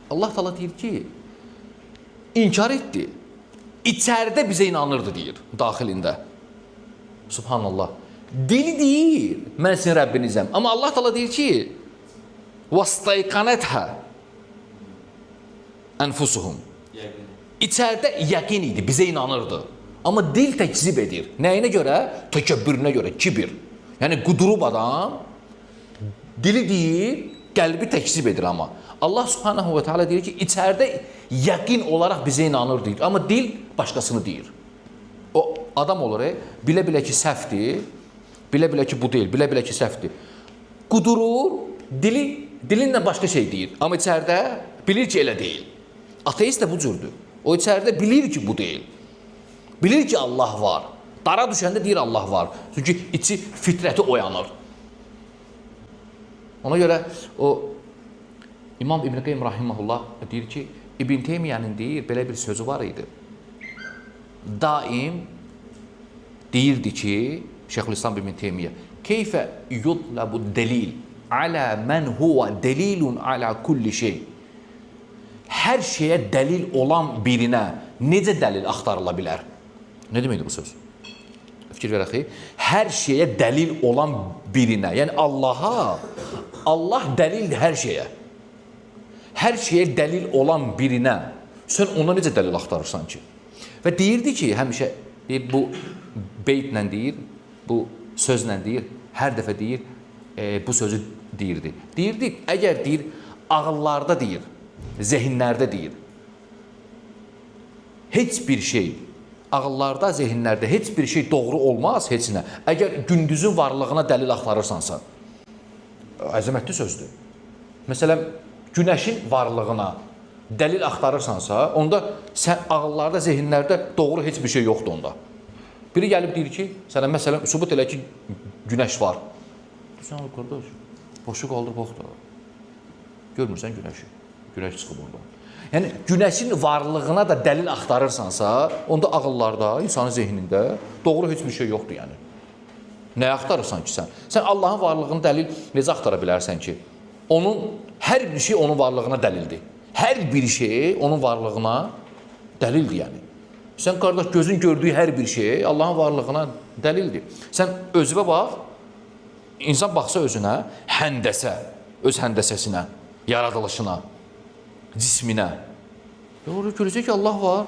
Allah Teala deyir ki, inkar etdi. İçərdə bizə inanırdı deyir, daxilində. Subhanallah. Dili deyir, mən sizin Rəbbinizəm. Amma Allah Teala deyir ki, وَاسْتَيْقَنَتْهَا أَنْفُسُهُمْ İçərdə yəqin idi, bizə inanırdı. Amma dil təkzib edir. Nəyinə görə? Təkəbbürünə görə, kibir. Yəni, qudurub adam, dili deyir, qəlbi təkzib edir amma. Allah subhanahu və teala deyir ki, içərdə yəqin olaraq bizə inanır deyir. Amma dil başqasını deyir. O adam olur, bilə-bilə ki, səhvdir, bilə-bilə ki, bu deyil, bilə-bilə ki, səhvdir. Qudurur, dilinlə başqa şey deyir. Amma içərdə bilir ki, elə deyil. Ateist də bu cürdür. O içərdə bilir ki, bu deyil. Bilir ki, Allah var. Dara düşəndə deyir Allah var. Çünki içi fitrəti oyanır. Ona görə o İmam İbn Qeym Rahiməhullah deyir ki, İbn Teymiyənin deyir, belə bir sözü var idi. Daim deyirdi ki, Şeyxülislam İbn Teymiyyə, keyfə yudlabu delil alə mən huva delilun alə kulli şey. Hər şeyə dəlil olan birinə necə dəlil axtarıla bilər? Nə deməkdir bu söz? Fikir verək ki, hər şeyə dəlil olan birinə, yəni Allaha, Allah dəlildir hər şeyə. Hər şeyə dəlil olan birinə, sən ona necə dəlil axtarırsan ki? Və deyirdi ki, həmişə bu beytlə deyir, bu sözlə deyir, hər dəfə deyir, bu sözü deyirdi. Deyirdi, əgər deyir, ağıllarda deyir, zehinlərdə deyir, heç bir şey, ağıllarda, zehinlərdə heç bir şey doğru olmaz, heç nə. Əgər gündüzün varlığına dəlil axtarırsansa, əzəmətli sözdür. Məsələn, günəşin varlığına dəlil axtarırsansa, onda sən ağıllarda, zehinlərdə doğru heç bir şey yoxdur onda. Biri gəlib deyir ki, sənə məsələn, sübut elə ki, günəş var. Sən qardaş, boşu qaldır, boxdur. Görmürsən günəşi, günəş çıxıb ondan. Yəni, günəşin varlığına da dəlil axtarırsansa, onda ağıllarda, insanın zehnində doğru heç bir şey yoxdur yəni. Nəyə axtarırsan ki sən? Sən Allahın varlığını dəlil necə axtara bilərsən ki? Hər bir şey onun varlığına dəlildir. Hər bir şey onun varlığına dəlildir yəni. Sən qardaş, gözün gördüyü hər bir şey Allahın varlığına dəlildir. Sən özünə bax, insan baxsa özünə, həndəsə, öz həndəsəsinə, yaradılışına, cisminə. Orada görəcək ki, Allah var.